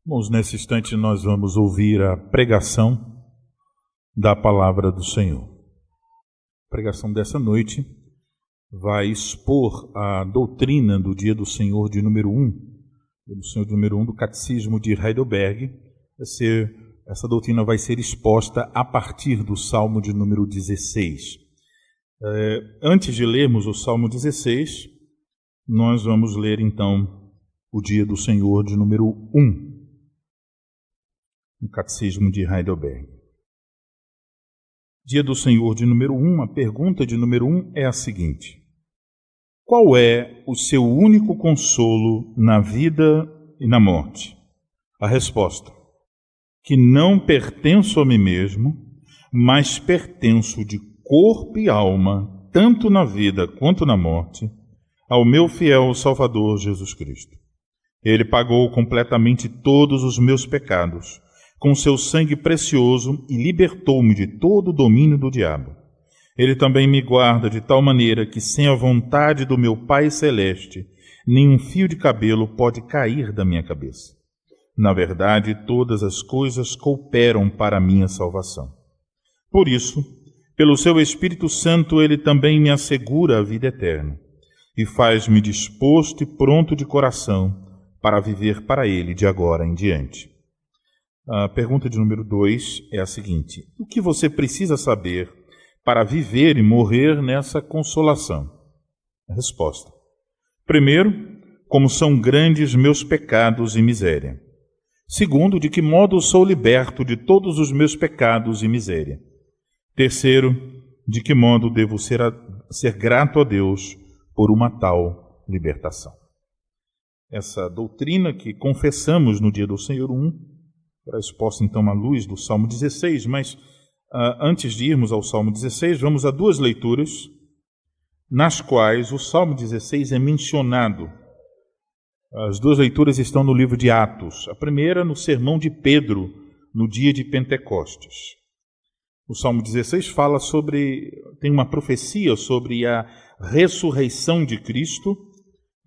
Irmãos, nesse instante nós vamos ouvir a pregação da palavra do Senhor. A pregação dessa noite vai expor a doutrina do Dia do Senhor de número 1, do Catecismo de Heidelberg. Essa doutrina vai ser exposta a partir do Salmo de número 16. Antes de lermos o Salmo 16, nós vamos ler então o Dia do Senhor de número 1. No Catecismo de Heidelberg. Dia do Senhor de número 1, a pergunta de número 1 é a seguinte: qual é o seu único consolo na vida e na morte? A resposta: que não pertenço a mim mesmo, mas pertenço de corpo e alma, tanto na vida quanto na morte, ao meu fiel Salvador Jesus Cristo. Ele pagou completamente todos os meus pecados, com seu sangue precioso, e libertou-me de todo o domínio do diabo. Ele também me guarda de tal maneira que, sem a vontade do meu Pai Celeste, nenhum fio de cabelo pode cair da minha cabeça. Na verdade, todas as coisas cooperam para a minha salvação. Por isso, pelo seu Espírito Santo, ele também me assegura a vida eterna, e faz-me disposto e pronto de coração para viver para ele de agora em diante. A pergunta de número 2 é a seguinte: o que você precisa saber para viver e morrer nessa consolação? A resposta: primeiro, como são grandes meus pecados e miséria. Segundo, de que modo sou liberto de todos os meus pecados e miséria. Terceiro, de que modo devo ser grato a Deus por uma tal libertação. Essa doutrina que confessamos no Dia do Senhor 1 será exposta então à luz do Salmo 16, mas antes de irmos ao Salmo 16, vamos a duas leituras nas quais o Salmo 16 é mencionado. As duas leituras estão no livro de Atos. A primeira no sermão de Pedro, no dia de Pentecostes. O Salmo 16 tem uma profecia sobre a ressurreição de Cristo,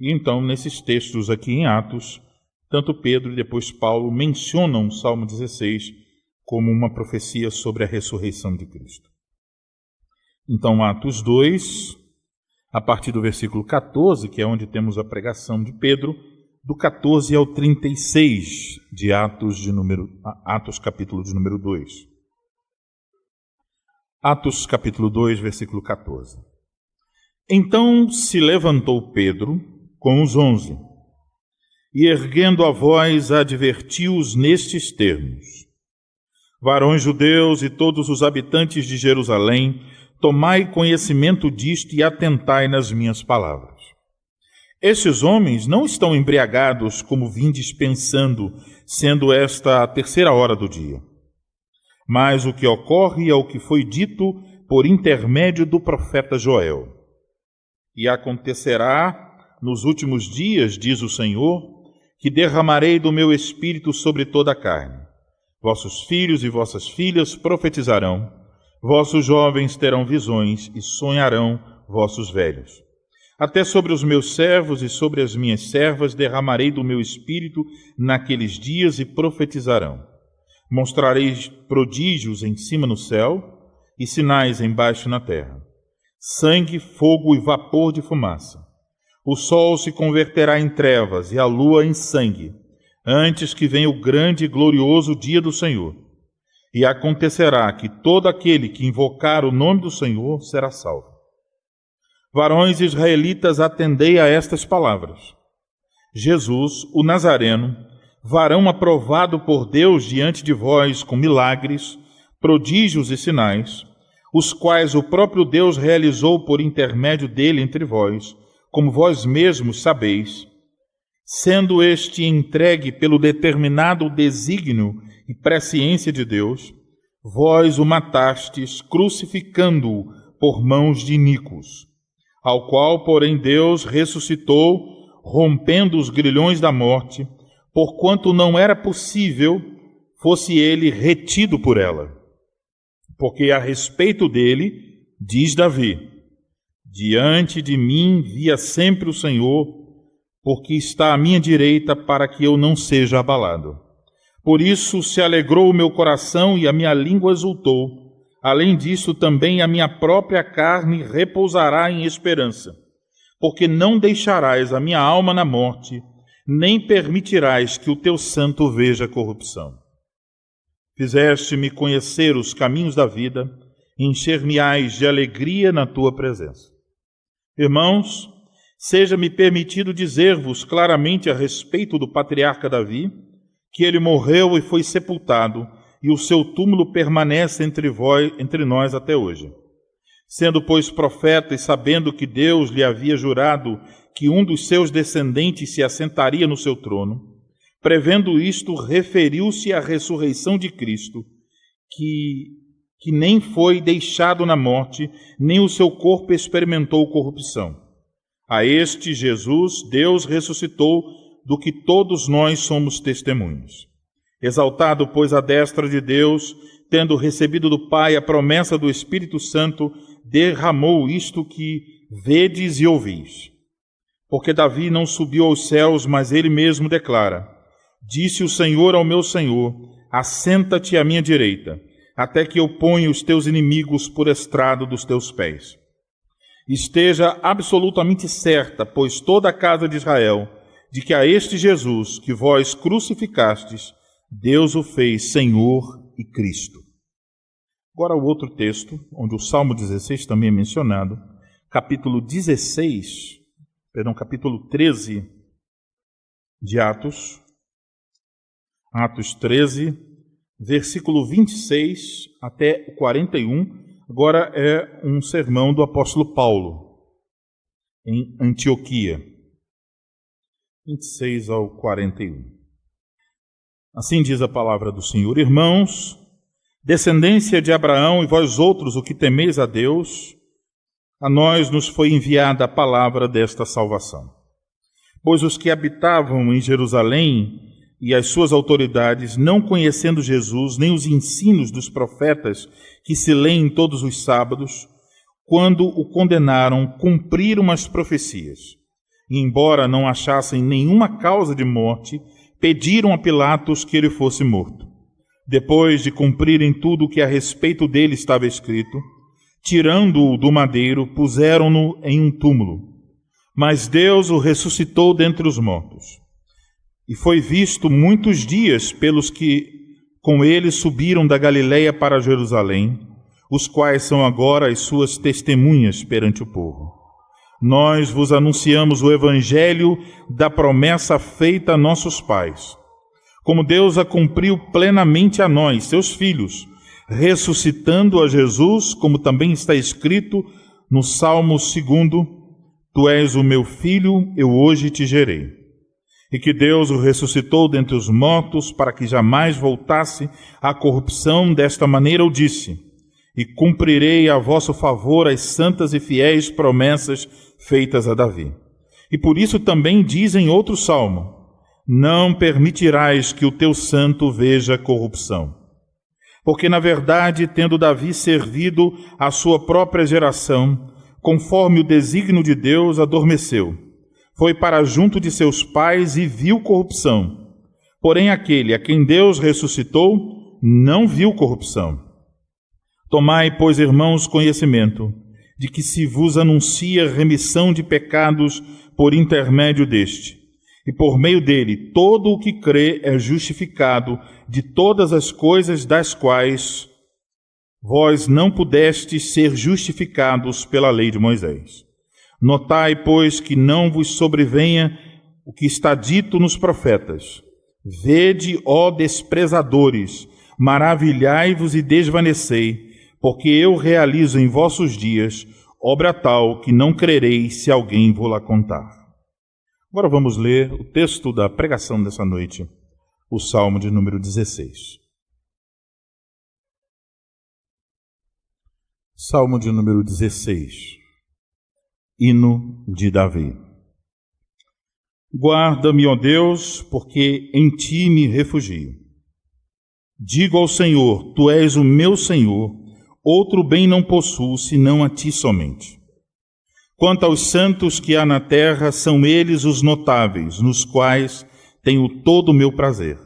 e então nesses textos aqui em Atos, tanto Pedro e depois Paulo mencionam o Salmo 16 como uma profecia sobre a ressurreição de Cristo. Então, Atos 2, a partir do versículo 14, que é onde temos a pregação de Pedro, do 14 ao 36 de Atos capítulo de número 2. Atos capítulo 2, versículo 14. Então se levantou Pedro com os 11, e erguendo a voz advertiu-os nestes termos: varões judeus e todos os habitantes de Jerusalém, tomai conhecimento disto e atentai nas minhas palavras. Estes homens não estão embriagados como vindes pensando, sendo esta a terceira hora do dia. Mas o que ocorre é o que foi dito por intermédio do profeta Joel. E acontecerá nos últimos dias, diz o Senhor, que derramarei do meu espírito sobre toda a carne. Vossos filhos e vossas filhas profetizarão, vossos jovens terão visões e sonharão vossos velhos. Até sobre os meus servos e sobre as minhas servas derramarei do meu espírito naqueles dias e profetizarão. Mostrarei prodígios em cima no céu e sinais embaixo na terra: sangue, fogo e vapor de fumaça. O sol se converterá em trevas e a lua em sangue, antes que venha o grande e glorioso dia do Senhor. E acontecerá que todo aquele que invocar o nome do Senhor será salvo. Varões israelitas, atendei a estas palavras. Jesus, o Nazareno, varão aprovado por Deus diante de vós com milagres, prodígios e sinais, os quais o próprio Deus realizou por intermédio dele entre vós, como vós mesmos sabeis, sendo este entregue pelo determinado desígnio e presciência de Deus, vós o matastes, crucificando-o por mãos de iníquos, ao qual, porém, Deus ressuscitou, rompendo os grilhões da morte, porquanto não era possível fosse ele retido por ela. Porque a respeito dele, diz Davi: diante de mim via sempre o Senhor, porque está à minha direita para que eu não seja abalado. Por isso se alegrou o meu coração e a minha língua exultou. Além disso, também a minha própria carne repousará em esperança, porque não deixarás a minha alma na morte, nem permitirás que o teu santo veja corrupção. Fizeste-me conhecer os caminhos da vida, encher-me-ás de alegria na tua presença. Irmãos, seja-me permitido dizer-vos claramente a respeito do patriarca Davi, que ele morreu e foi sepultado, e o seu túmulo permanece entre nós até hoje. Sendo, pois, profeta e sabendo que Deus lhe havia jurado que um dos seus descendentes se assentaria no seu trono, prevendo isto, referiu-se à ressurreição de Cristo, que nem foi deixado na morte, nem o seu corpo experimentou corrupção. A este Jesus, Deus ressuscitou, do que todos nós somos testemunhas. Exaltado, pois, à destra de Deus, tendo recebido do Pai a promessa do Espírito Santo, derramou isto que vedes e ouvis. Porque Davi não subiu aos céus, mas ele mesmo declara: disse o Senhor ao meu Senhor, assenta-te à minha direita, até que eu ponha os teus inimigos por estrado dos teus pés. Esteja absolutamente certa, pois toda a casa de Israel, de que a este Jesus, que vós crucificastes, Deus o fez Senhor e Cristo. Agora o outro texto, onde o Salmo 16 também é mencionado, capítulo 13 de Atos, Atos 13, versículo 26 até o 41, agora é um sermão do apóstolo Paulo, em Antioquia, 26 ao 41. Assim diz a palavra do Senhor: irmãos, descendência de Abraão e vós outros, o que temeis a Deus, a nós nos foi enviada a palavra desta salvação. Pois os que habitavam em Jerusalém e as suas autoridades, não conhecendo Jesus, nem os ensinos dos profetas que se leem todos os sábados, quando o condenaram, cumpriram as profecias. E, embora não achassem nenhuma causa de morte, pediram a Pilatos que ele fosse morto. Depois de cumprirem tudo o que a respeito dele estava escrito, tirando-o do madeiro, puseram-no em um túmulo. Mas Deus o ressuscitou dentre os mortos. E foi visto muitos dias pelos que com ele subiram da Galileia para Jerusalém, os quais são agora as suas testemunhas perante o povo. Nós vos anunciamos o evangelho da promessa feita a nossos pais, como Deus a cumpriu plenamente a nós, seus filhos, ressuscitando a Jesus, como também está escrito no Salmo 2: Tu és o meu filho, eu hoje te gerei. E que Deus o ressuscitou dentre os mortos, para que jamais voltasse à corrupção. Desta maneira o disse: e cumprirei a vosso favor as santas e fiéis promessas feitas a Davi. E por isso também diz em outro salmo: não permitirás que o teu santo veja corrupção. Porque, na verdade, tendo Davi servido a sua própria geração, conforme o desígnio de Deus, adormeceu. Foi para junto de seus pais e viu corrupção. Porém, aquele a quem Deus ressuscitou não viu corrupção. Tomai, pois, irmãos, conhecimento de que se vos anuncia remissão de pecados por intermédio deste, e por meio dele todo o que crê é justificado de todas as coisas das quais vós não pudestes ser justificados pela lei de Moisés. Notai, pois, que não vos sobrevenha o que está dito nos profetas: vede, ó desprezadores, maravilhai-vos e desvanecei, porque eu realizo em vossos dias obra tal que não crereis se alguém vô-la contar. Agora vamos ler o texto da pregação dessa noite, o Salmo de número 16. Salmo de número 16, hino de Davi. Guarda-me, ó Deus, porque em ti me refugio. Digo ao Senhor: tu és o meu Senhor, outro bem não possuo, senão a ti somente. Quanto aos santos que há na terra, são eles os notáveis, nos quais tenho todo o meu prazer.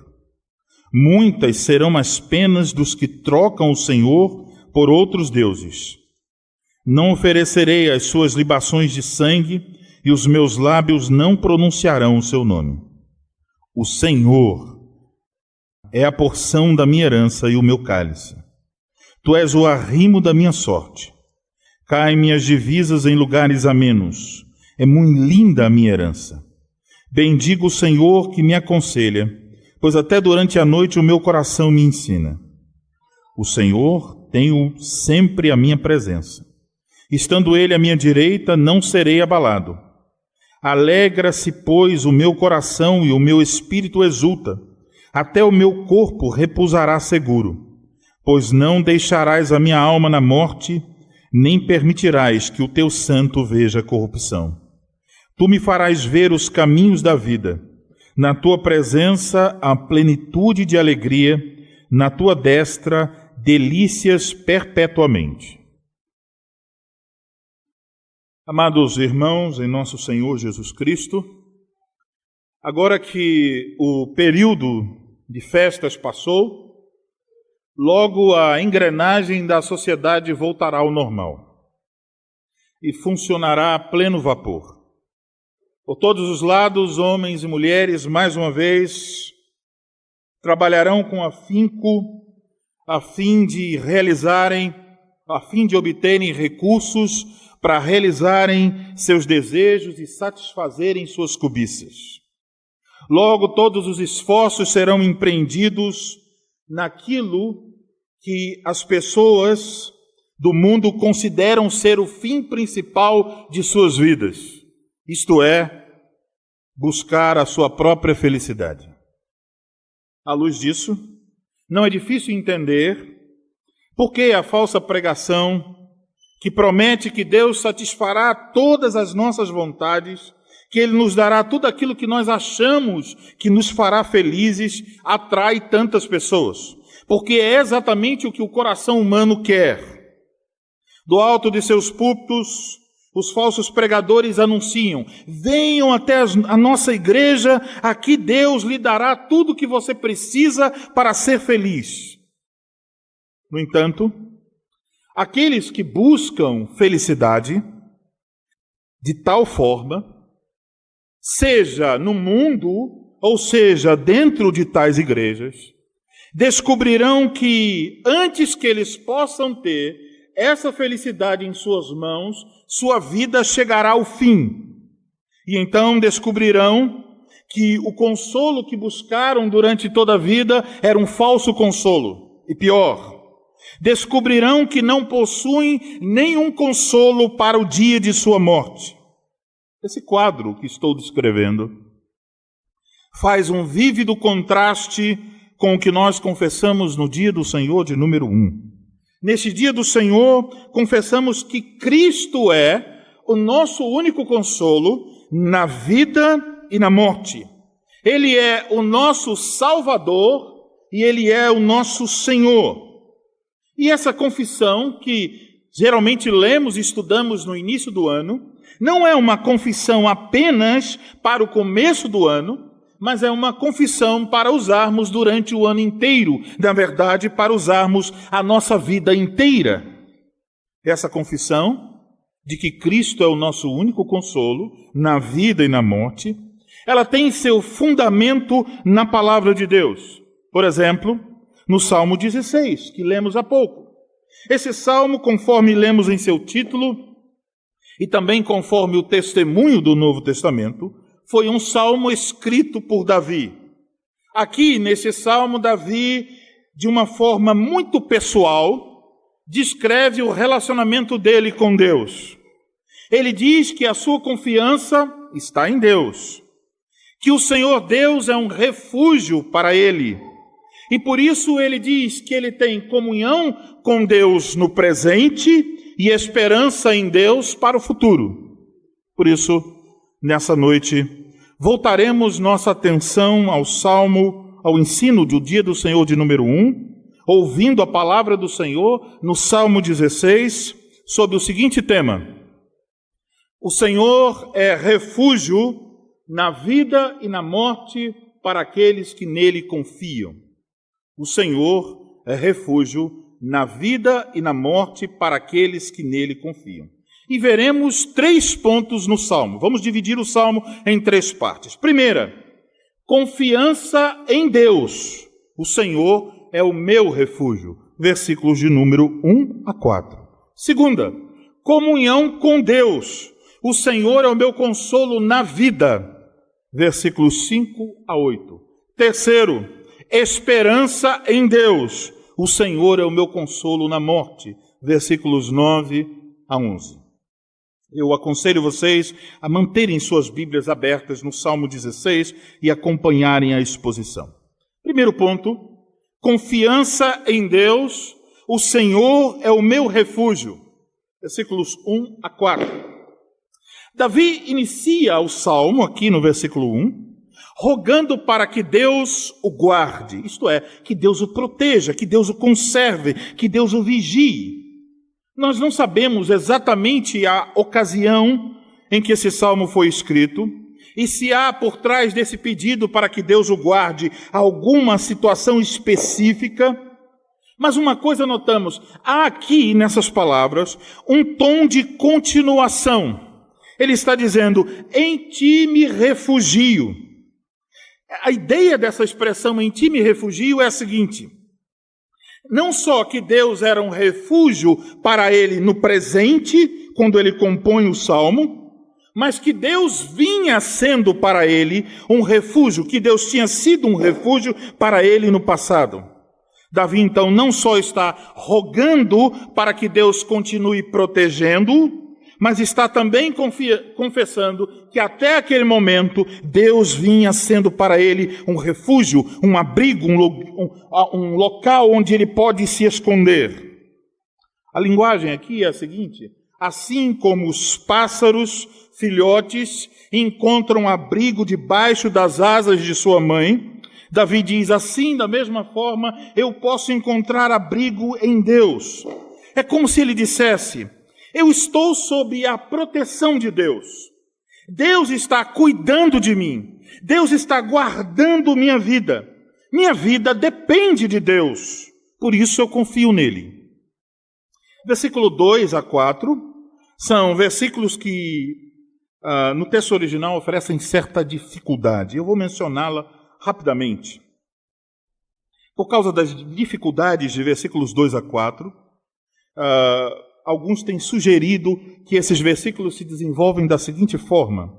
Muitas serão as penas dos que trocam o Senhor por outros deuses. Não oferecerei as suas libações de sangue, e os meus lábios não pronunciarão o seu nome. O Senhor é a porção da minha herança e o meu cálice. Tu és o arrimo da minha sorte. Caem-me as divisas em lugares amenos. É muito linda a minha herança. Bendigo o Senhor que me aconselha, pois até durante a noite o meu coração me ensina. O Senhor tem sempre a minha presença. Estando Ele à minha direita, não serei abalado. Alegra-se, pois, o meu coração e o meu espírito exulta. Até o meu corpo repousará seguro. Pois não deixarás a minha alma na morte, nem permitirás que o teu santo veja corrupção. Tu me farás ver os caminhos da vida. Na tua presença há plenitude de alegria, na tua destra delícias perpetuamente. Amados irmãos, em nosso Senhor Jesus Cristo, agora que o período de festas passou, logo a engrenagem da sociedade voltará ao normal e funcionará a pleno vapor. Por todos os lados, homens e mulheres, mais uma vez, trabalharão com afinco, a fim de obterem recursos para realizarem seus desejos e satisfazerem suas cobiças. Logo, todos os esforços serão empreendidos naquilo que as pessoas do mundo consideram ser o fim principal de suas vidas, isto é, buscar a sua própria felicidade. À luz disso, não é difícil entender por que a falsa pregação que promete que Deus satisfará todas as nossas vontades, que Ele nos dará tudo aquilo que nós achamos que nos fará felizes, atrai tantas pessoas. Porque é exatamente o que o coração humano quer. Do alto de seus púlpitos, os falsos pregadores anunciam: venham até a nossa igreja, aqui Deus lhe dará tudo o que você precisa para ser feliz. No entanto, aqueles que buscam felicidade de tal forma, seja no mundo ou seja dentro de tais igrejas, descobrirão que antes que eles possam ter essa felicidade em suas mãos, sua vida chegará ao fim. E então descobrirão que o consolo que buscaram durante toda a vida era um falso consolo. E pior, descobrirão que não possuem nenhum consolo para o dia de sua morte. Esse quadro que estou descrevendo faz um vívido contraste com o que nós confessamos no dia do Senhor de número 1. Neste dia do Senhor, confessamos que Cristo é o nosso único consolo na vida e na morte. Ele é o nosso Salvador e Ele é o nosso Senhor. E essa confissão que geralmente lemos e estudamos no início do ano, não é uma confissão apenas para o começo do ano, mas é uma confissão para usarmos durante o ano inteiro, na verdade, para usarmos a nossa vida inteira. Essa confissão de que Cristo é o nosso único consolo na vida e na morte, ela tem seu fundamento na palavra de Deus. Por exemplo, no Salmo 16, que lemos há pouco. Esse salmo, conforme lemos em seu título, e também conforme o testemunho do Novo Testamento, foi um salmo escrito por Davi. Aqui, nesse salmo, Davi, de uma forma muito pessoal, descreve o relacionamento dele com Deus. Ele diz que a sua confiança está em Deus, que o Senhor Deus é um refúgio para ele. E por isso ele diz que ele tem comunhão com Deus no presente e esperança em Deus para o futuro. Por isso, nessa noite, voltaremos nossa atenção ao Salmo, ao ensino do dia do Senhor de número 1, ouvindo a palavra do Senhor no Salmo 16, sob o seguinte tema: o Senhor é refúgio na vida e na morte para aqueles que nele confiam. O Senhor é refúgio na vida e na morte para aqueles que nele confiam. E veremos 3 pontos no Salmo. Vamos dividir o Salmo em 3 partes. Primeira, confiança em Deus. O Senhor é o meu refúgio. Versículos de número 1 a 4. Segunda, comunhão com Deus. O Senhor é o meu consolo na vida. Versículos 5 a 8. Terceiro, esperança em Deus. O Senhor é o meu consolo na morte. Versículos 9 a 11. Eu aconselho vocês a manterem suas Bíblias abertas no Salmo 16 e acompanharem a exposição. Primeiro ponto, confiança em Deus. O Senhor é o meu refúgio. Versículos 1 a 4. Davi inicia o Salmo aqui no versículo 1, rogando para que Deus o guarde, isto é, que Deus o proteja, que Deus o conserve, que Deus o vigie. Nós não sabemos exatamente a ocasião em que esse salmo foi escrito, e se há por trás desse pedido para que Deus o guarde alguma situação específica, mas uma coisa notamos, há aqui nessas palavras um tom de continuação. Ele está dizendo, em ti me refugio. A ideia dessa expressão, em ti me refugio, é a seguinte: não só que Deus era um refúgio para ele no presente, quando ele compõe o Salmo, mas que Deus vinha sendo para ele um refúgio, que Deus tinha sido um refúgio para ele no passado. Davi, então, não só está rogando para que Deus continue protegendo-o, mas está também confessando que até aquele momento Deus vinha sendo para ele um refúgio, um abrigo, um local onde ele pode se esconder. A linguagem aqui é a seguinte: assim como os pássaros filhotes encontram abrigo debaixo das asas de sua mãe, Davi diz, assim, da mesma forma, eu posso encontrar abrigo em Deus. É como se ele dissesse, eu estou sob a proteção de Deus. Deus está cuidando de mim. Deus está guardando minha vida. Minha vida depende de Deus. Por isso eu confio nele. Versículo 2 a 4 são versículos que no texto original oferecem certa dificuldade. Eu vou mencioná-la rapidamente. Por causa das dificuldades de versículos 2 a 4, alguns têm sugerido que esses versículos se desenvolvem da seguinte forma,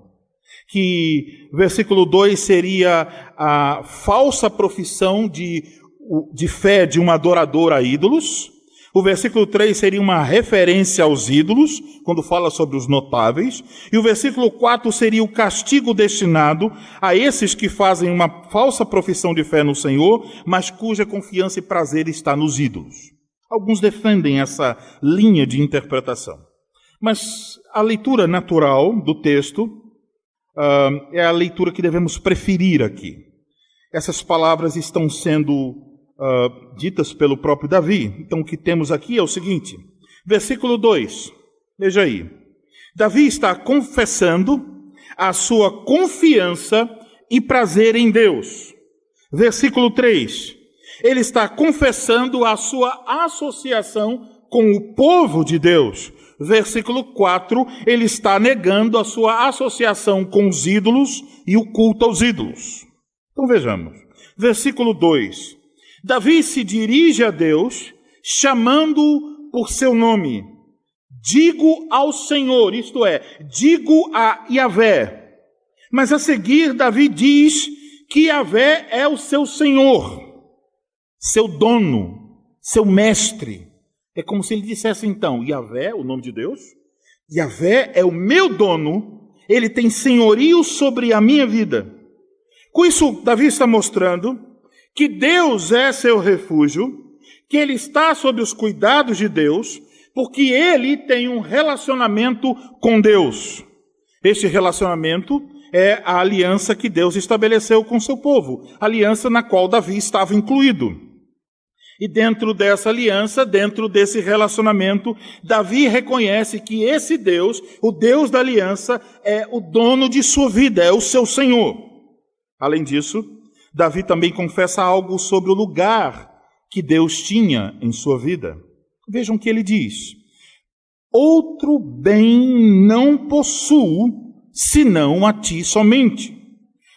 que versículo 2 seria a falsa profissão de fé de um adorador a ídolos, o versículo 3 seria uma referência aos ídolos, quando fala sobre os notáveis, e o versículo 4 seria o castigo destinado a esses que fazem uma falsa profissão de fé no Senhor, mas cuja confiança e prazer está nos ídolos. Alguns defendem essa linha de interpretação. Mas a leitura natural do texto é a leitura que devemos preferir aqui. Essas palavras estão sendo ditas pelo próprio Davi. Então o que temos aqui é o seguinte, versículo 2, veja aí. Davi está confessando a sua confiança e prazer em Deus. Versículo 3, ele está confessando a sua associação com o povo de Deus. Versículo 4, ele está negando a sua associação com os ídolos e o culto aos ídolos. Então vejamos. Versículo 2, Davi se dirige a Deus, chamando-o por seu nome. Digo ao Senhor, isto é, digo a Yahvé. Mas a seguir, Davi diz que Yahvé é o seu Senhor, seu dono, seu mestre. É como se ele dissesse então, Yahvé, o nome de Deus, Yahvé é o meu dono, ele tem senhorio sobre a minha vida. Com isso, Davi está mostrando que Deus é seu refúgio, que ele está sob os cuidados de Deus, porque ele tem um relacionamento com Deus. Este relacionamento é a aliança que Deus estabeleceu com seu povo, aliança na qual Davi estava incluído. E dentro dessa aliança, dentro desse relacionamento, Davi reconhece que esse Deus, o Deus da aliança, é o dono de sua vida, é o seu Senhor. Além disso, Davi também confessa algo sobre o lugar que Deus tinha em sua vida. Vejam o que ele diz: outro bem não possuo, senão a ti somente.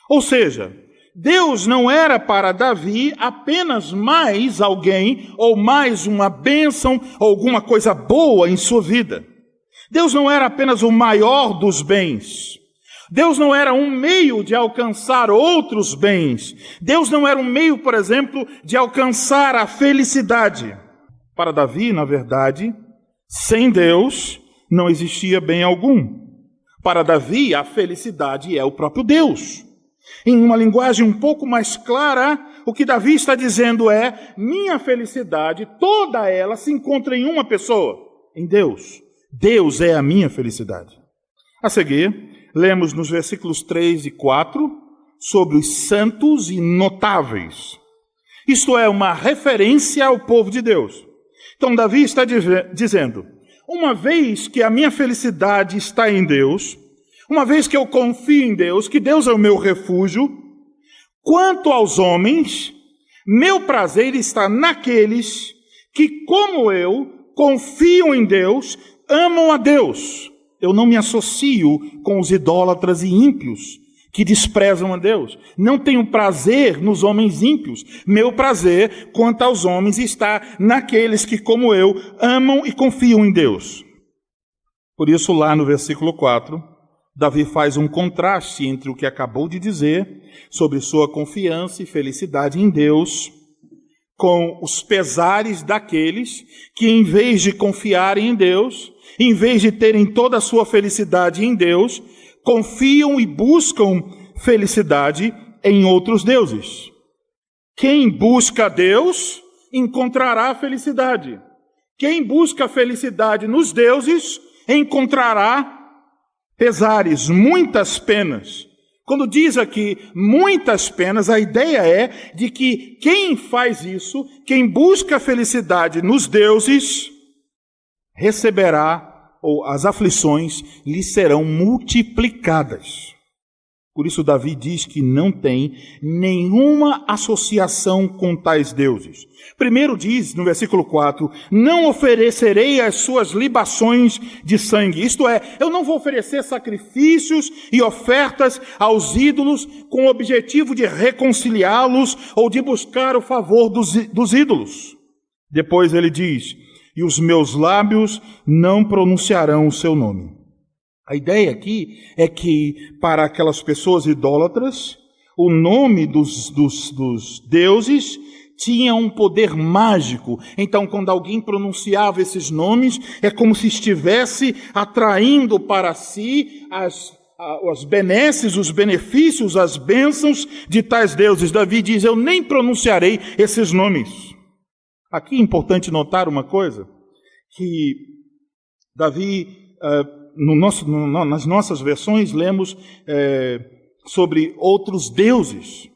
Ou seja, Deus não era para Davi apenas mais alguém, ou mais uma bênção, ou alguma coisa boa em sua vida. Deus não era apenas o maior dos bens. Deus não era um meio de alcançar outros bens. Deus não era um meio, por exemplo, de alcançar a felicidade. Para Davi, na verdade, sem Deus não existia bem algum. Para Davi, a felicidade é o próprio Deus. Em uma linguagem um pouco mais clara, o que Davi está dizendo é: minha felicidade, toda ela se encontra em uma pessoa, em Deus. Deus é a minha felicidade. A seguir, lemos nos versículos 3 e 4 sobre os santos e notáveis. Isto é uma referência ao povo de Deus. Então Davi está dizendo: uma vez que a minha felicidade está em Deus, uma vez que eu confio em Deus, que Deus é o meu refúgio, quanto aos homens, meu prazer está naqueles que, como eu, confiam em Deus, amam a Deus. Eu não me associo com os idólatras e ímpios que desprezam a Deus. Não tenho prazer nos homens ímpios. Meu prazer, quanto aos homens, está naqueles que, como eu, amam e confiam em Deus. Por isso, lá no versículo 4, Davi faz um contraste entre o que acabou de dizer sobre sua confiança e felicidade em Deus, com os pesares daqueles que, em vez de confiarem em Deus, em vez de terem toda a sua felicidade em Deus, confiam e buscam felicidade em outros deuses. Quem busca Deus, encontrará felicidade. Quem busca felicidade nos deuses, encontrará pesares, muitas penas. Quando diz aqui muitas penas, a ideia é de que quem faz isso, quem busca felicidade nos deuses, receberá, ou as aflições lhe serão multiplicadas. Por isso Davi diz que não tem nenhuma associação com tais deuses. Primeiro diz, no versículo 4, não oferecerei as suas libações de sangue. Isto é, eu não vou oferecer sacrifícios e ofertas aos ídolos com o objetivo de reconciliá-los ou de buscar o favor dos ídolos. Depois ele diz, e os meus lábios não pronunciarão o seu nome. A ideia aqui é que, para aquelas pessoas idólatras, o nome dos deuses tinha um poder mágico. Então, quando alguém pronunciava esses nomes, é como se estivesse atraindo para si as benesses, os benefícios, as bênçãos de tais deuses. Davi diz, eu nem pronunciarei esses nomes. Aqui é importante notar uma coisa, que Davi... nas nossas versões lemos sobre outros deuses.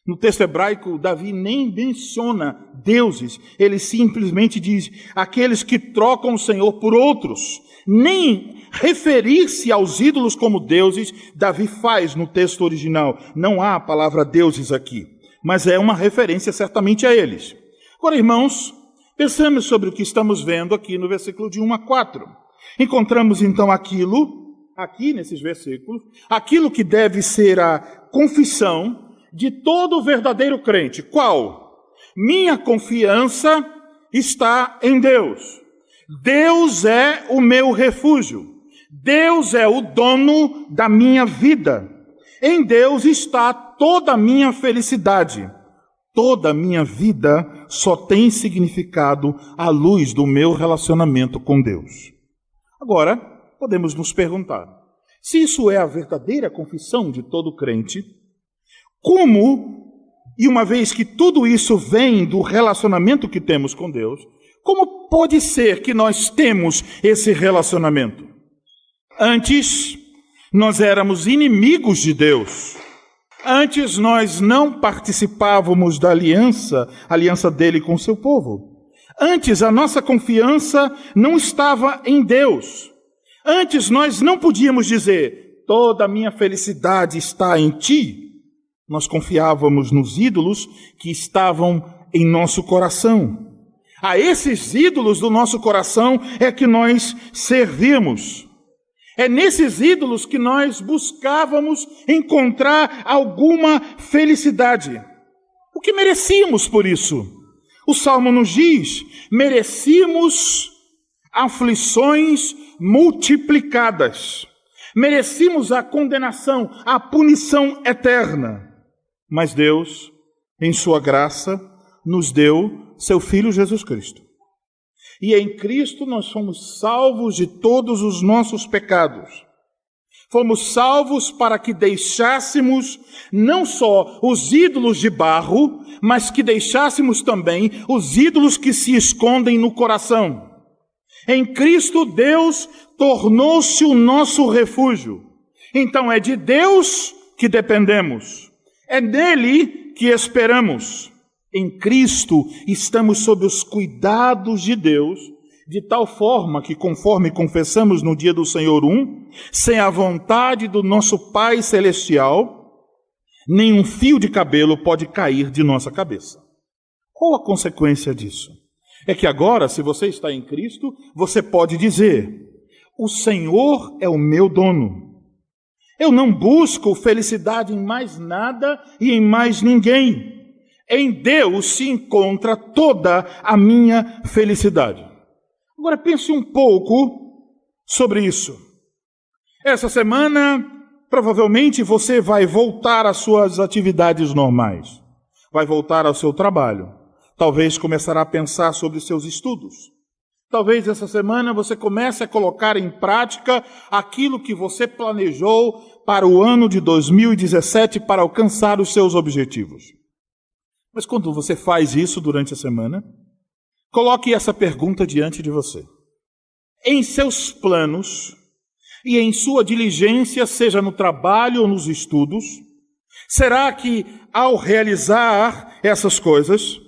No texto hebraico, Davi nem menciona deuses, ele simplesmente diz aqueles que trocam o Senhor por outros. Nem referir-se aos ídolos como deuses, Davi faz no texto original. Não há a palavra deuses aqui, mas é uma referência certamente a eles. Agora, irmãos, pensamos sobre o que estamos vendo aqui no versículo de 1 a 4. Encontramos então aqui nesses versículos, aquilo que deve ser a confissão de todo verdadeiro crente. Qual? Minha confiança está em Deus. Deus é o meu refúgio. Deus é o dono da minha vida. Em Deus está toda a minha felicidade. Toda a minha vida só tem significado à luz do meu relacionamento com Deus. Agora, podemos nos perguntar, se isso é a verdadeira confissão de todo crente, como, e uma vez que tudo isso vem do relacionamento que temos com Deus, como pode ser que nós temos esse relacionamento? Antes, nós éramos inimigos de Deus. Antes nós não participávamos da aliança dele com o seu povo. Antes a nossa confiança não estava em Deus. Antes nós não podíamos dizer, toda a minha felicidade está em ti. Nós confiávamos nos ídolos que estavam em nosso coração. A esses ídolos do nosso coração é que nós servíamos. É nesses ídolos que nós buscávamos encontrar alguma felicidade. O que merecíamos por isso? O Salmo nos diz: merecíamos aflições multiplicadas. Merecíamos a condenação, a punição eterna. Mas Deus, em sua graça, nos deu seu Filho Jesus Cristo. E em Cristo nós fomos salvos de todos os nossos pecados. Fomos salvos para que deixássemos não só os ídolos de barro, mas que deixássemos também os ídolos que se escondem no coração. Em Cristo, Deus tornou-se o nosso refúgio. Então é de Deus que dependemos. É nele que esperamos. Em Cristo estamos sob os cuidados de Deus, de tal forma que, conforme confessamos no dia do Senhor 1, sem a vontade do nosso Pai Celestial, nenhum fio de cabelo pode cair de nossa cabeça. Qual a consequência disso? É que agora, se você está em Cristo, você pode dizer: o Senhor é o meu dono. Eu não busco felicidade em mais nada e em mais ninguém. Em Deus se encontra toda a minha felicidade. Agora pense um pouco sobre isso. Essa semana, provavelmente você vai voltar às suas atividades normais. Vai voltar ao seu trabalho. Talvez começará a pensar sobre seus estudos. Talvez essa semana você comece a colocar em prática aquilo que você planejou para o ano de 2017 para alcançar os seus objetivos. Mas quando você faz isso durante a semana, coloque essa pergunta diante de você. Em seus planos e em sua diligência, seja no trabalho ou nos estudos, será que ao realizar essas coisas,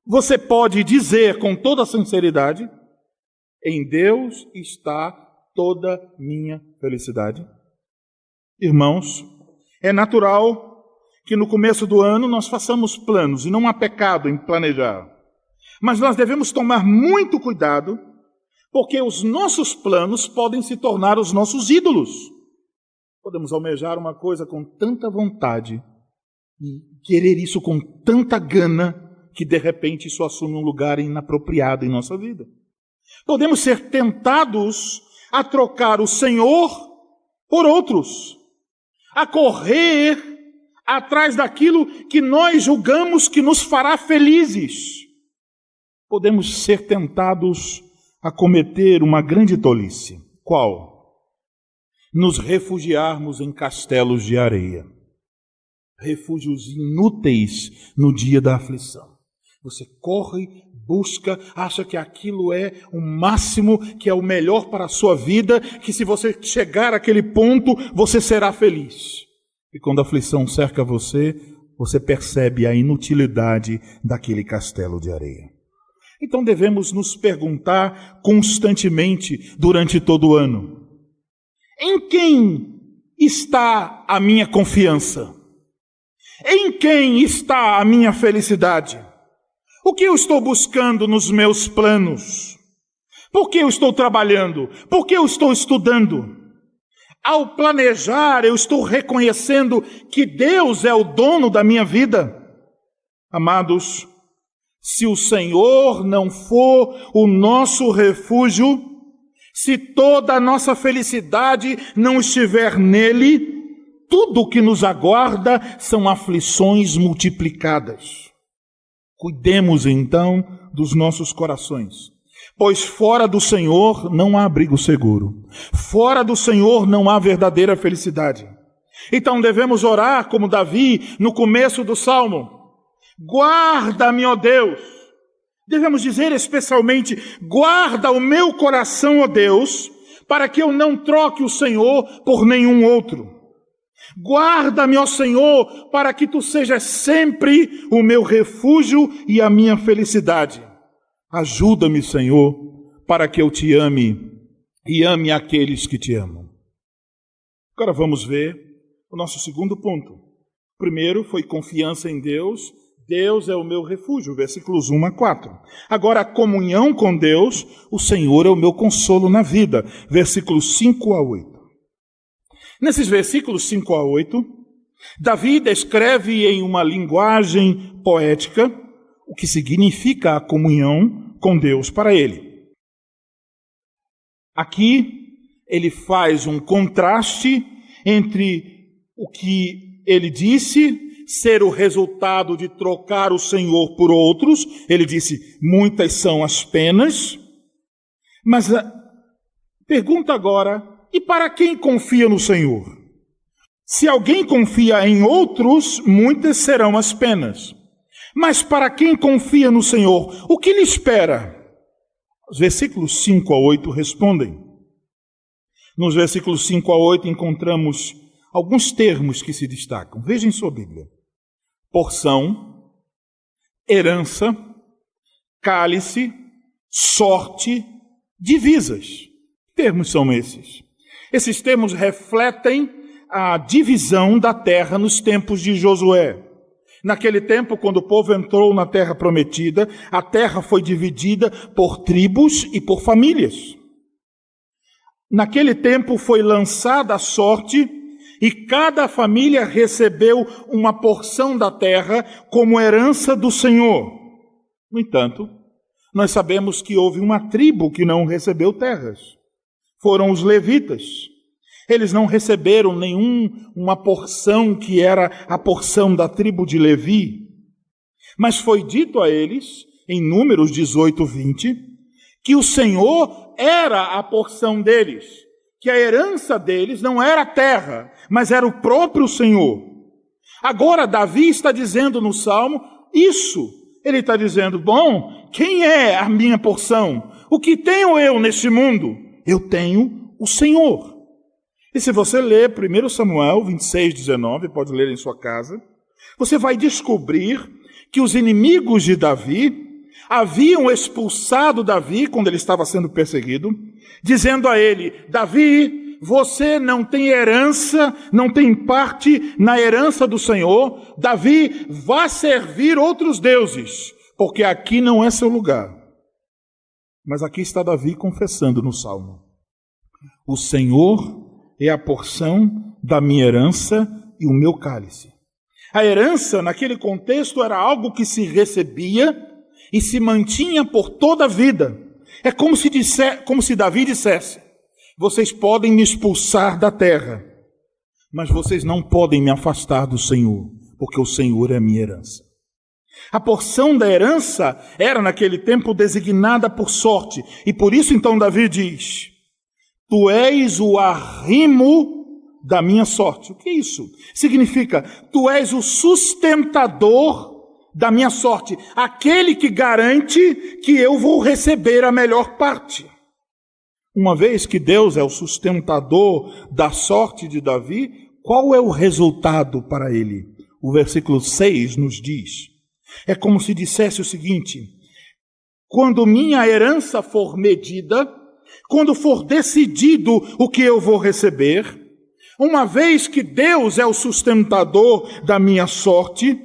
você pode dizer com toda sinceridade: em Deus está toda minha felicidade? Irmãos, é natural que no começo do ano nós façamos planos, e não há pecado em planejar. Mas nós devemos tomar muito cuidado, porque os nossos planos podem se tornar os nossos ídolos. Podemos almejar uma coisa com tanta vontade e querer isso com tanta gana, que de repente isso assume um lugar inapropriado em nossa vida. Podemos ser tentados a trocar o Senhor por outros, a correr atrás daquilo que nós julgamos que nos fará felizes. Podemos ser tentados a cometer uma grande tolice. Qual? Nos refugiarmos em castelos de areia. Refúgios inúteis no dia da aflição. Você corre, busca, acha que aquilo é o máximo, que é o melhor para a sua vida, que se você chegar àquele ponto, você será feliz. E quando a aflição cerca você, você percebe a inutilidade daquele castelo de areia. Então devemos nos perguntar constantemente durante todo o ano: em quem está a minha confiança? Em quem está a minha felicidade? O que eu estou buscando nos meus planos? Por que eu estou trabalhando? Por que eu estou estudando? Ao planejar, eu estou reconhecendo que Deus é o dono da minha vida. Amados, se o Senhor não for o nosso refúgio, se toda a nossa felicidade não estiver nele, tudo o que nos aguarda são aflições multiplicadas. Cuidemos então dos nossos corações. Pois fora do Senhor não há abrigo seguro. Fora do Senhor não há verdadeira felicidade. Então devemos orar como Davi no começo do Salmo. Guarda-me, ó Deus. Devemos dizer especialmente: guarda o meu coração, ó Deus, para que eu não troque o Senhor por nenhum outro. Guarda-me, ó Senhor, para que Tu sejas sempre o meu refúgio e a minha felicidade. Ajuda-me, Senhor, para que eu Te ame e ame aqueles que Te amam. Agora vamos ver o nosso segundo ponto. Primeiro foi confiança em Deus. Deus é o meu refúgio, versículos 1 a 4. Agora, a comunhão com Deus, o Senhor é o meu consolo na vida, versículos 5 a 8. Nesses versículos 5 a 8, Davi descreve em uma linguagem poética o que significa a comunhão com Deus para ele. Aqui, ele faz um contraste entre o que ele disse ser o resultado de trocar o Senhor por outros. Ele disse, muitas são as penas. Mas pergunta agora, e para quem confia no Senhor? Se alguém confia em outros, muitas serão as penas. Mas para quem confia no Senhor, o que lhe espera? Os versículos 5 a 8 respondem. Nos versículos 5 a 8 encontramos alguns termos que se destacam. Veja em sua Bíblia. Porção, herança, cálice, sorte, divisas. Que termos são esses? Esses termos refletem a divisão da terra nos tempos de Josué. Naquele tempo, quando o povo entrou na terra prometida, a terra foi dividida por tribos e por famílias. Naquele tempo foi lançada a sorte e cada família recebeu uma porção da terra como herança do Senhor. No entanto, nós sabemos que houve uma tribo que não recebeu terras. Foram os levitas. Eles não receberam uma porção que era a porção da tribo de Levi. Mas foi dito a eles, em Números 18, 20, que o Senhor era a porção deles, que a herança deles não era terra, mas era o próprio Senhor. Agora Davi está dizendo no Salmo isso. Ele está dizendo, bom, quem é a minha porção? O que tenho eu neste mundo? Eu tenho o Senhor. E se você ler 1 Samuel 26, 19, pode ler em sua casa, você vai descobrir que os inimigos de Davi haviam expulsado Davi quando ele estava sendo perseguido, dizendo a ele, Davi, você não tem herança, não tem parte na herança do Senhor. Davi, vá servir outros deuses, porque aqui não é seu lugar. Mas aqui está Davi confessando no Salmo, o Senhor é a porção da minha herança e o meu cálice. A herança, naquele contexto, era algo que se recebia e se mantinha por toda a vida. É como se Davi dissesse, vocês podem me expulsar da terra, mas vocês não podem me afastar do Senhor, porque o Senhor é a minha herança. A porção da herança era, naquele tempo, designada por sorte. E por isso, então, Davi diz, tu és o arrimo da minha sorte. O que é isso? Significa, tu és o sustentador da minha sorte. Aquele que garante que eu vou receber a melhor parte. Uma vez que Deus é o sustentador da sorte de Davi, qual é o resultado para ele? O versículo 6 nos diz. É como se dissesse o seguinte, quando minha herança for medida, quando for decidido o que eu vou receber, uma vez que Deus é o sustentador da minha sorte,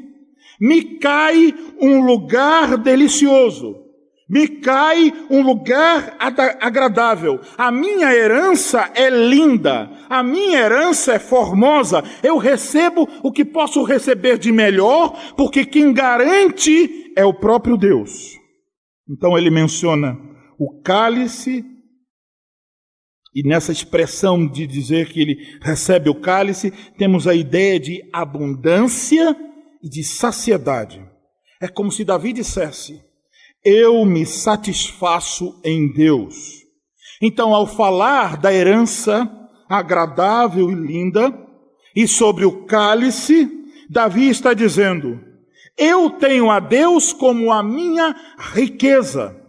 me cai um lugar delicioso, me cai um lugar agradável. A minha herança é linda, a minha herança é formosa, eu recebo o que posso receber de melhor, porque quem garante é o próprio Deus. Então ele menciona o cálice, e nessa expressão de dizer que ele recebe o cálice, temos a ideia de abundância e de saciedade. É como se Davi dissesse, eu me satisfaço em Deus. Então, ao falar da herança agradável e linda, e sobre o cálice, Davi está dizendo, eu tenho a Deus como a minha riqueza.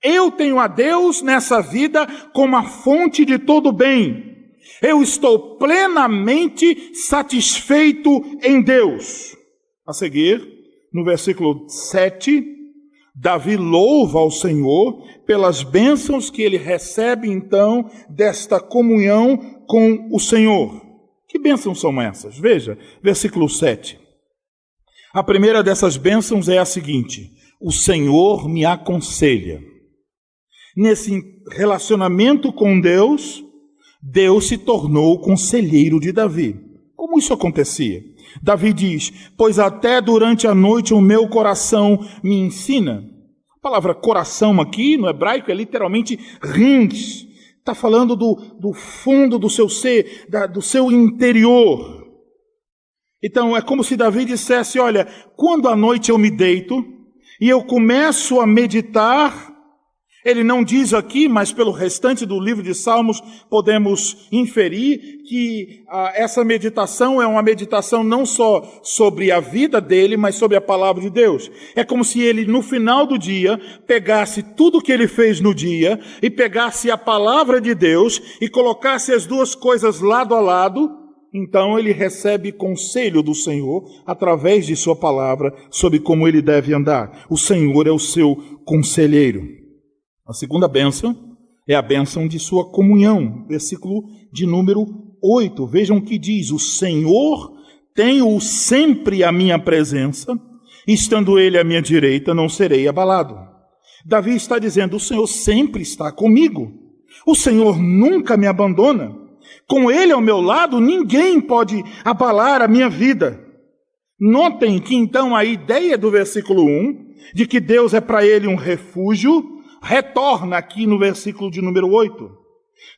Eu tenho a Deus nessa vida como a fonte de todo bem. Eu estou plenamente satisfeito em Deus. A seguir, no versículo 7, Davi louva ao Senhor pelas bênçãos que ele recebe então desta comunhão com o Senhor. Que bênçãos são essas? Veja, versículo 7. A primeira dessas bênçãos é a seguinte: o Senhor me aconselha. Nesse relacionamento com Deus, Deus se tornou o conselheiro de Davi. Como isso acontecia? Davi diz: pois até durante a noite o meu coração me ensina. A palavra coração aqui no hebraico é literalmente rins. Está falando do fundo do seu ser, do seu interior. Então é como se Davi dissesse: olha, quando à noite eu me deito e eu começo a meditar, ele não diz aqui, mas pelo restante do livro de Salmos podemos inferir que essa meditação é uma meditação não só sobre a vida dele, mas sobre a palavra de Deus. É como se ele, no final do dia, pegasse tudo que ele fez no dia e pegasse a palavra de Deus e colocasse as duas coisas lado a lado. Então ele recebe conselho do Senhor através de sua palavra sobre como ele deve andar. O Senhor é o seu conselheiro. A segunda bênção é a bênção de sua comunhão, versículo de número 8. Vejam o que diz: o Senhor tem-o sempre à minha presença, estando ele à minha direita, não serei abalado. Davi está dizendo: o Senhor sempre está comigo, o Senhor nunca me abandona, com ele ao meu lado, ninguém pode abalar a minha vida. Notem que então a ideia do versículo 1, de que Deus é para ele um refúgio, retorna aqui no versículo de número 8.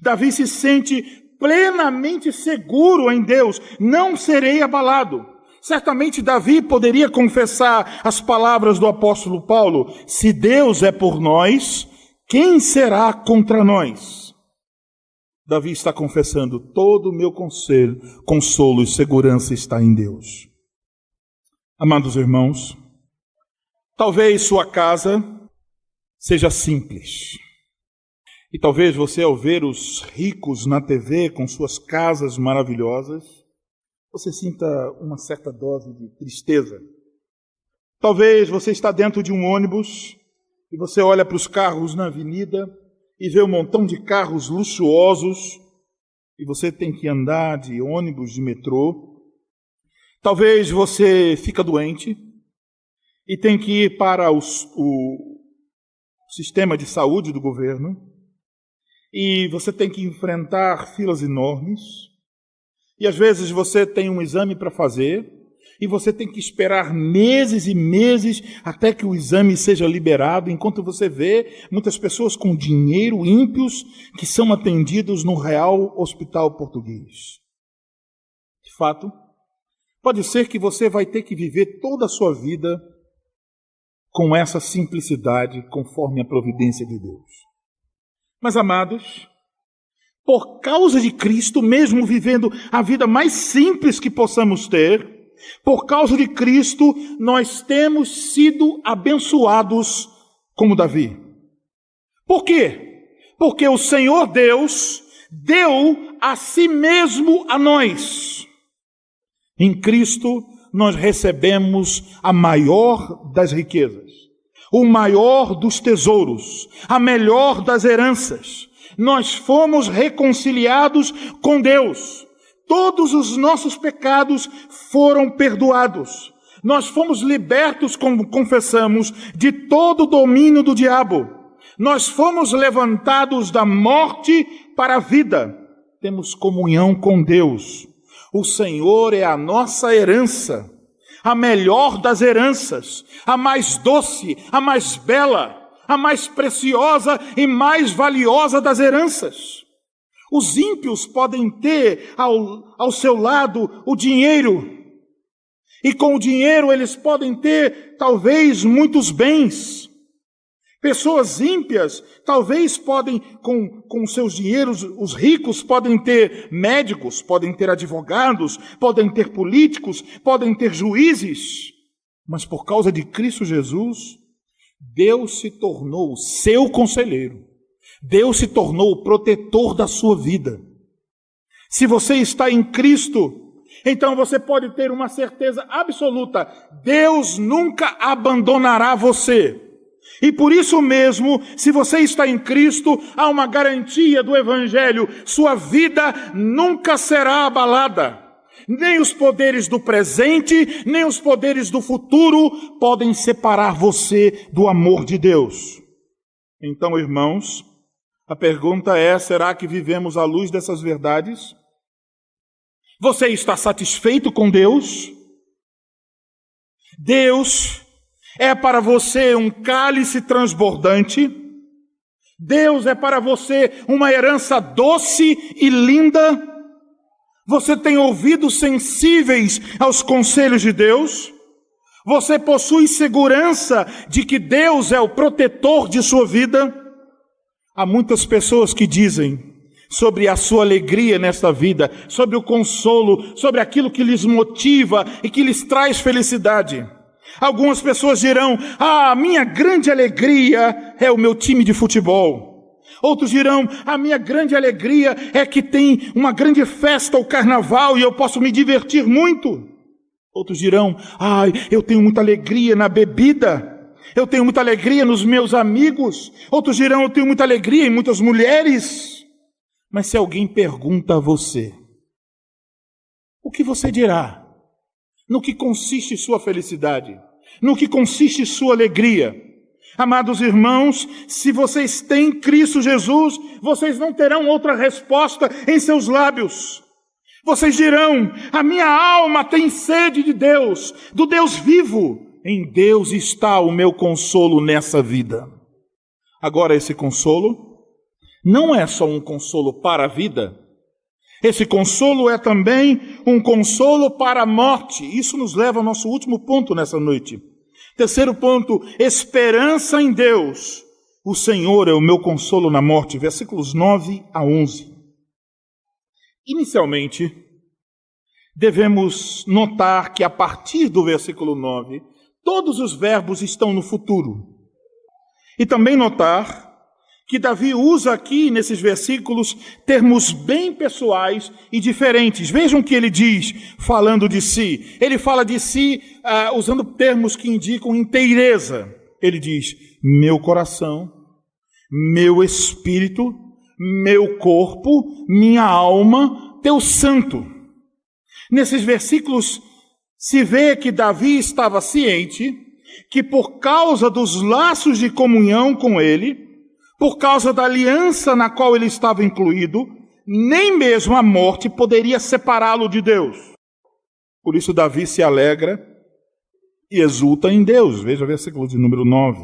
Davi se sente plenamente seguro em Deus: não serei abalado. Certamente Davi poderia confessar as palavras do apóstolo Paulo: se Deus é por nós, quem será contra nós? Davi está confessando: todo o meu consolo e segurança está em Deus. Amados irmãos, talvez sua casa seja simples. E talvez você, ao ver os ricos na TV com suas casas maravilhosas, você sinta uma certa dose de tristeza. Talvez você está dentro de um ônibus e você olha para os carros na avenida e vê um montão de carros luxuosos e você tem que andar de ônibus, de metrô. Talvez você fica doente e tem que ir para o sistema de saúde do governo, e você tem que enfrentar filas enormes, e às vezes você tem um exame para fazer, e você tem que esperar meses e meses até que o exame seja liberado, enquanto você vê muitas pessoas com dinheiro, ímpios, que são atendidos no Real Hospital Português. De fato, pode ser que você vai ter que viver toda a sua vida com essa simplicidade, conforme a providência de Deus. Mas, amados, por causa de Cristo, mesmo vivendo a vida mais simples que possamos ter, por causa de Cristo, nós temos sido abençoados como Davi. Por quê? Porque o Senhor Deus deu a si mesmo a nós. Em Cristo, nós recebemos a maior das riquezas, o maior dos tesouros, a melhor das heranças. Nós fomos reconciliados com Deus. Todos os nossos pecados foram perdoados. Nós fomos libertos, como confessamos, de todo o domínio do diabo. Nós fomos levantados da morte para a vida. Temos comunhão com Deus. O Senhor é a nossa herança, a melhor das heranças, a mais doce, a mais bela, a mais preciosa e mais valiosa das heranças. Os ímpios podem ter ao seu lado o dinheiro, e com o dinheiro eles podem ter talvez muitos bens. Pessoas ímpias talvez podem, com seus dinheiros, os ricos podem ter médicos, podem ter advogados, podem ter políticos, podem ter juízes. Mas por causa de Cristo Jesus, Deus se tornou o seu conselheiro. Deus se tornou o protetor da sua vida. Se você está em Cristo, então você pode ter uma certeza absoluta: Deus nunca abandonará você. E por isso mesmo, se você está em Cristo, há uma garantia do Evangelho: sua vida nunca será abalada. Nem os poderes do presente, nem os poderes do futuro podem separar você do amor de Deus. Então, irmãos, a pergunta é: será que vivemos à luz dessas verdades? Você está satisfeito com Deus? Deus é para você um cálice transbordante? Deus é para você uma herança doce e linda? Você tem ouvidos sensíveis aos conselhos de Deus? Você possui segurança de que Deus é o protetor de sua vida? Há muitas pessoas que dizem sobre a sua alegria nesta vida, sobre o consolo, sobre aquilo que lhes motiva e que lhes traz felicidade. Algumas pessoas dirão: a minha grande alegria é o meu time de futebol. Outros dirão: a minha grande alegria é que tem uma grande festa, o carnaval, e eu posso me divertir muito. Outros dirão: eu tenho muita alegria na bebida, eu tenho muita alegria nos meus amigos. Outros dirão: eu tenho muita alegria em muitas mulheres. Mas se alguém pergunta a você, o que você dirá? No que consiste sua felicidade? No que consiste sua alegria? Amados irmãos, se vocês têm Cristo Jesus, vocês não terão outra resposta em seus lábios. Vocês dirão: a minha alma tem sede de Deus, do Deus vivo. Em Deus está o meu consolo nessa vida. Agora, esse consolo não é só um consolo para a vida. Esse consolo é também um consolo para a morte. Isso nos leva ao nosso último ponto nessa noite. Terceiro ponto: esperança em Deus. O Senhor é o meu consolo na morte. Versículos 9 a 11. Inicialmente, devemos notar que a partir do versículo 9, todos os verbos estão no futuro. E também notar que Davi usa aqui nesses versículos termos bem pessoais e diferentes. Vejam o que ele diz falando de si. Ele fala de si usando termos que indicam inteireza. Ele diz: meu coração, meu espírito, meu corpo, minha alma, teu santo. Nesses versículos se vê que Davi estava ciente que por causa dos laços de comunhão com ele, por causa da aliança na qual ele estava incluído, nem mesmo a morte poderia separá-lo de Deus. Por isso Davi se alegra e exulta em Deus. Veja o versículo de número 9.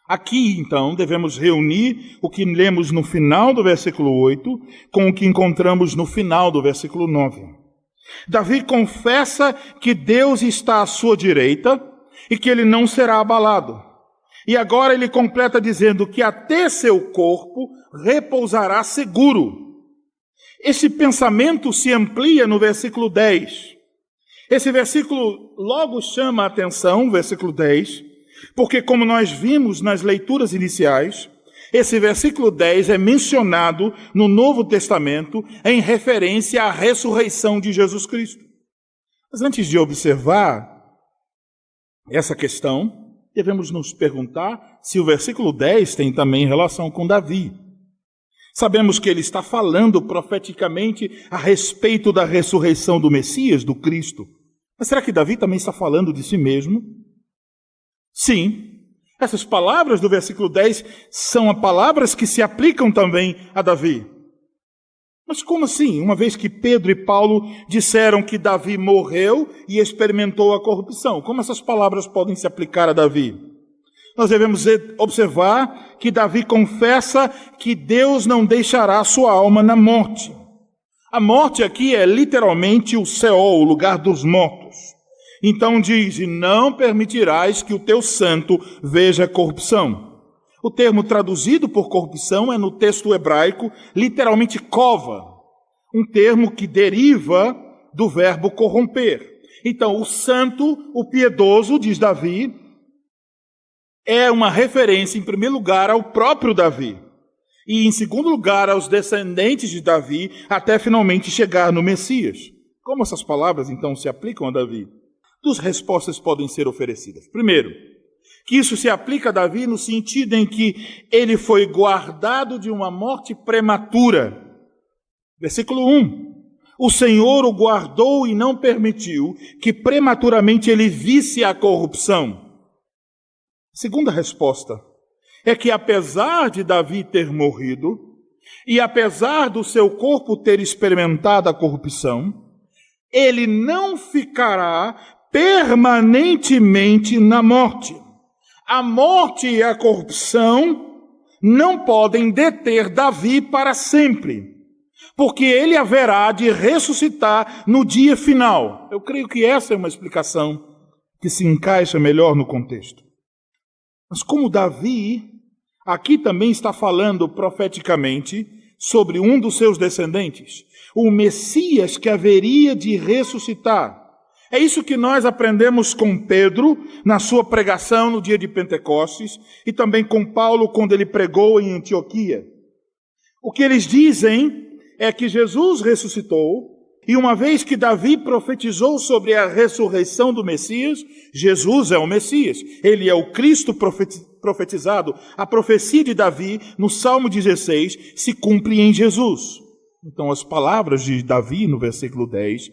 Aqui, então, devemos reunir o que lemos no final do versículo 8 com o que encontramos no final do versículo 9. Davi confessa que Deus está à sua direita e que ele não será abalado. E agora ele completa dizendo que até seu corpo repousará seguro. Esse pensamento se amplia no versículo 10. Esse versículo logo chama a atenção, versículo 10, porque como nós vimos nas leituras iniciais, esse versículo 10 é mencionado no Novo Testamento em referência à ressurreição de Jesus Cristo. Mas antes de observar essa questão, devemos nos perguntar se o versículo 10 tem também relação com Davi. Sabemos que ele está falando profeticamente a respeito da ressurreição do Messias, do Cristo. Mas será que Davi também está falando de si mesmo? Sim. Essas palavras do versículo 10 são palavras que se aplicam também a Davi. Mas como assim? Uma vez que Pedro e Paulo disseram que Davi morreu e experimentou a corrupção, como essas palavras podem se aplicar a Davi? Nós devemos observar que Davi confessa que Deus não deixará sua alma na morte. A morte aqui é literalmente o Seol, o lugar dos mortos. Então diz: e não permitirás que o teu santo veja corrupção. O termo traduzido por corrupção é no texto hebraico literalmente cova, um termo que deriva do verbo corromper. Então, o santo, o piedoso, diz Davi, é uma referência, em primeiro lugar, ao próprio Davi. E, em segundo lugar, aos descendentes de Davi, até finalmente chegar no Messias. Como essas palavras, então, se aplicam a Davi? Duas respostas podem ser oferecidas. Primeiro, que isso se aplica a Davi no sentido em que ele foi guardado de uma morte prematura. Versículo 1. o Senhor o guardou e não permitiu que prematuramente ele visse a corrupção? Segunda resposta é que, apesar de Davi ter morrido, e apesar do seu corpo ter experimentado a corrupção, ele não ficará permanentemente na morte. A morte e a corrupção não podem deter Davi para sempre, porque ele haverá de ressuscitar no dia final. Eu creio que essa é uma explicação que se encaixa melhor no contexto. Mas como Davi, aqui também está falando profeticamente sobre um dos seus descendentes, o Messias que haveria de ressuscitar. É isso que nós aprendemos com Pedro na sua pregação no dia de Pentecostes e também com Paulo quando ele pregou em Antioquia. O que eles dizem é que Jesus ressuscitou e uma vez que Davi profetizou sobre a ressurreição do Messias, Jesus é o Messias, ele é o Cristo profetizado. A profecia de Davi no Salmo 16 se cumpre em Jesus. Então, as palavras de Davi, no versículo 10,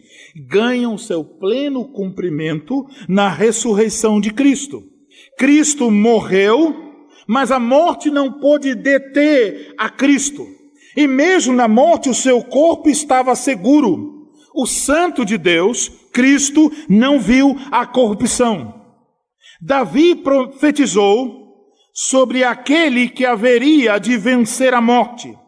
ganham seu pleno cumprimento na ressurreição de Cristo. Cristo morreu, mas a morte não pôde deter a Cristo. E mesmo na morte, o seu corpo estava seguro. O Santo de Deus, Cristo, não viu a corrupção. Davi profetizou sobre aquele que haveria de vencer a morte.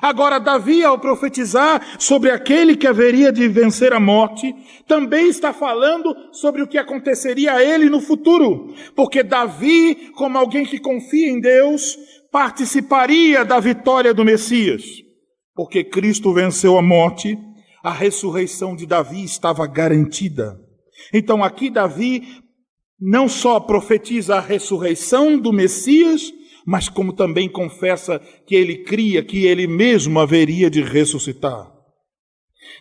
Agora, Davi, ao profetizar sobre aquele que haveria de vencer a morte, também está falando sobre o que aconteceria a ele no futuro. Porque Davi, como alguém que confia em Deus, participaria da vitória do Messias. Porque Cristo venceu a morte, a ressurreição de Davi estava garantida. Então, aqui Davi não só profetiza a ressurreição do Messias, mas como também confessa que ele cria que ele mesmo haveria de ressuscitar.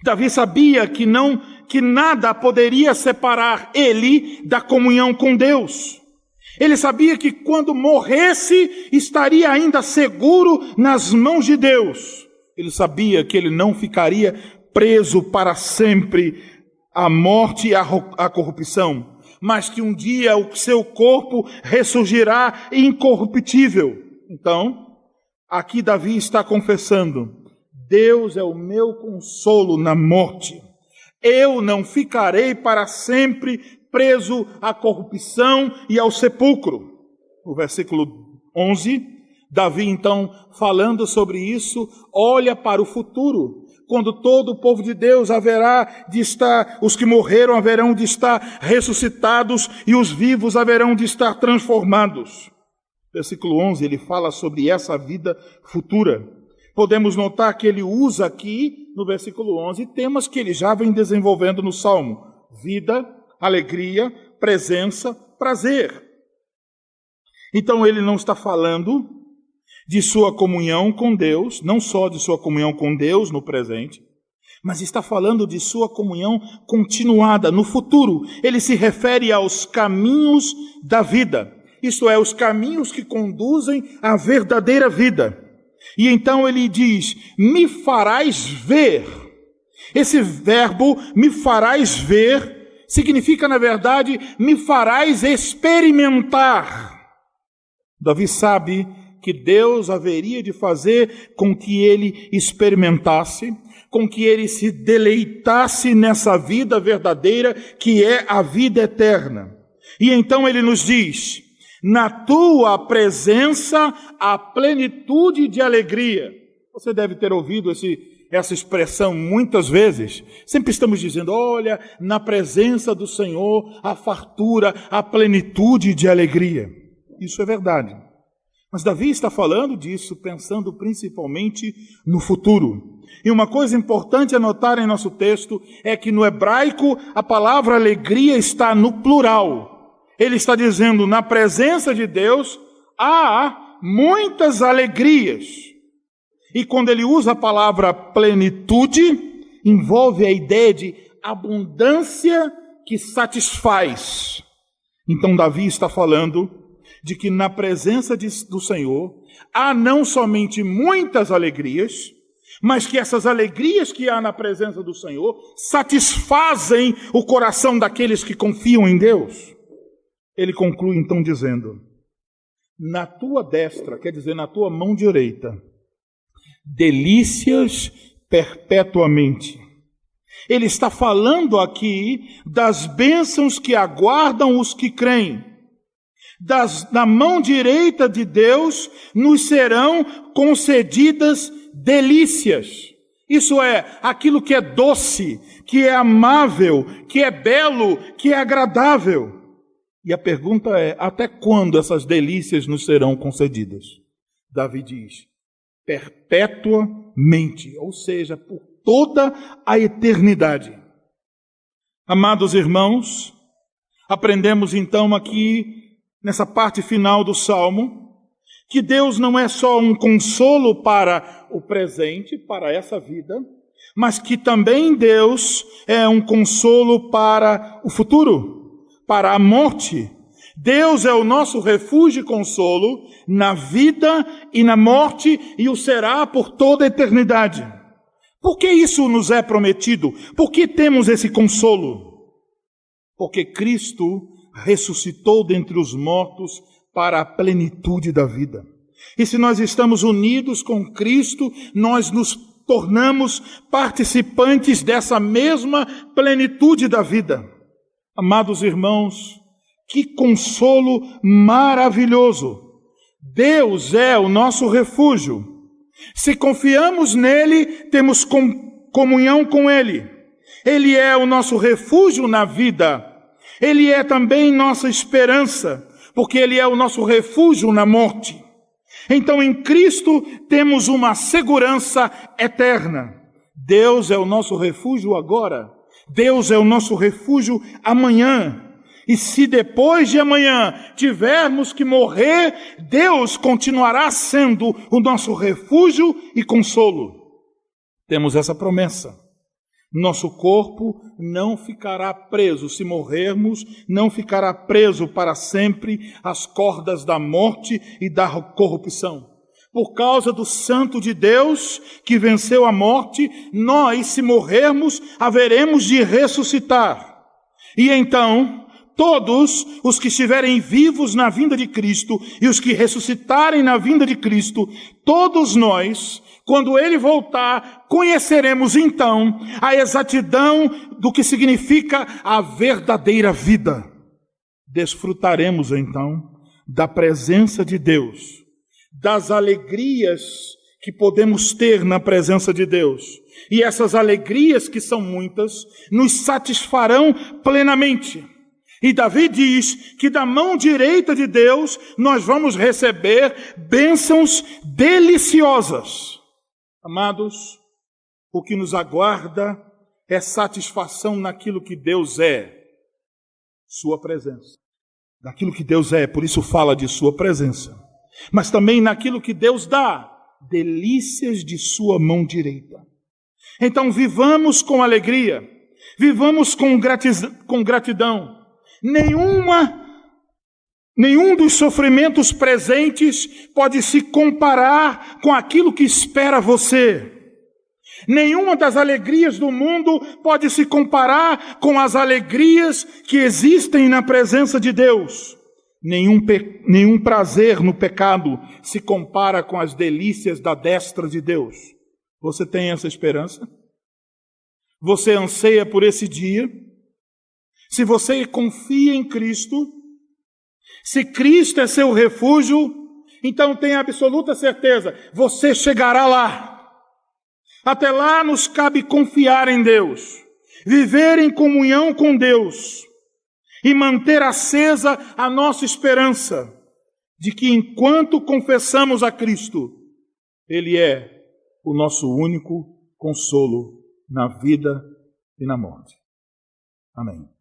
Davi sabia que nada poderia separar ele da comunhão com Deus. Ele sabia que quando morresse, estaria ainda seguro nas mãos de Deus. Ele sabia que ele não ficaria preso para sempre à morte e à corrupção, mas que um dia o seu corpo ressurgirá incorruptível. Então, aqui Davi está confessando: Deus é o meu consolo na morte. Eu não ficarei para sempre preso à corrupção e ao sepulcro. No versículo 11, Davi, então, falando sobre isso, olha para o futuro, quando todo o povo de Deus haverá de estar, os que morreram haverão de estar ressuscitados e os vivos haverão de estar transformados. Versículo 11, ele fala sobre essa vida futura. Podemos notar que ele usa aqui, no versículo 11, temas que ele já vem desenvolvendo no Salmo: vida, alegria, presença, prazer. Então ele não está falando de sua comunhão com Deus, não só de sua comunhão com Deus no presente, mas está falando de sua comunhão continuada no futuro. Ele se refere aos caminhos da vida, isto é, os caminhos que conduzem à verdadeira vida. E então ele diz: me farás ver. Esse verbo, me farás ver, significa, na verdade, me farás experimentar. Davi sabe que Deus haveria de fazer com que ele experimentasse, com que ele se deleitasse nessa vida verdadeira, que é a vida eterna. E então ele nos diz: na tua presença há plenitude de alegria. Você deve ter ouvido essa expressão muitas vezes. Sempre estamos dizendo: olha, na presença do Senhor há fartura, há plenitude de alegria. Isso é verdade. Mas Davi está falando disso pensando principalmente no futuro. E uma coisa importante a notar em nosso texto é que no hebraico a palavra alegria está no plural. Ele está dizendo: na presença de Deus há muitas alegrias. E quando ele usa a palavra plenitude, envolve a ideia de abundância que satisfaz. Então Davi está falando de que na presença do Senhor há não somente muitas alegrias, mas que essas alegrias que há na presença do Senhor satisfazem o coração daqueles que confiam em Deus. Ele conclui então dizendo: na tua destra, quer dizer, na tua mão direita, delícias perpetuamente. Ele está falando aqui das bênçãos que aguardam os que creem. Da mão direita de Deus nos serão concedidas delícias. Isso é, aquilo que é doce, que é amável, que é belo, que é agradável. E a pergunta é: até quando essas delícias nos serão concedidas? Davi diz: perpetuamente, ou seja, por toda a eternidade. Amados irmãos, aprendemos então aqui, nessa parte final do Salmo, que Deus não é só um consolo para o presente, para essa vida, mas que também Deus é um consolo para o futuro, para a morte. Deus é o nosso refúgio e consolo na vida e na morte, e o será por toda a eternidade. Por que isso nos é prometido? Por que temos esse consolo? Porque Cristo ressuscitou dentre os mortos para a plenitude da vida. E se nós estamos unidos com Cristo, nós nos tornamos participantes dessa mesma plenitude da vida. Amados irmãos, que consolo maravilhoso! Deus é o nosso refúgio. Se confiamos nele, temos comunhão com ele. Ele é o nosso refúgio na vida. Ele é também nossa esperança, porque ele é o nosso refúgio na morte. Então, em Cristo, temos uma segurança eterna. Deus é o nosso refúgio agora. Deus é o nosso refúgio amanhã. E se depois de amanhã tivermos que morrer, Deus continuará sendo o nosso refúgio e consolo. Temos essa promessa. Nosso corpo não ficará preso, se morrermos, não ficará preso para sempre às cordas da morte e da corrupção. Por causa do Santo de Deus que venceu a morte, nós, se morrermos, haveremos de ressuscitar. E então, todos os que estiverem vivos na vinda de Cristo e os que ressuscitarem na vinda de Cristo, todos nós, quando Ele voltar, conheceremos então a exatidão do que significa a verdadeira vida. Desfrutaremos então da presença de Deus, das alegrias que podemos ter na presença de Deus. E essas alegrias, que são muitas, nos satisfarão plenamente. E Davi diz que da mão direita de Deus nós vamos receber bênçãos deliciosas. Amados, o que nos aguarda é satisfação naquilo que Deus é, sua presença. Naquilo que Deus é, por isso fala de sua presença. Mas também naquilo que Deus dá, delícias de sua mão direita. Então vivamos com alegria, vivamos com gratidão. Nenhum dos sofrimentos presentes pode se comparar com aquilo que espera você. Nenhuma das alegrias do mundo pode se comparar com as alegrias que existem na presença de Deus. Nenhum prazer no pecado se compara com as delícias da destra de Deus. Você tem essa esperança? Você anseia por esse dia? Se você confia em Cristo, se Cristo é seu refúgio, então tenha absoluta certeza, você chegará lá. Até lá nos cabe confiar em Deus, viver em comunhão com Deus e manter acesa a nossa esperança de que enquanto confessamos a Cristo, Ele é o nosso único consolo na vida e na morte. Amém.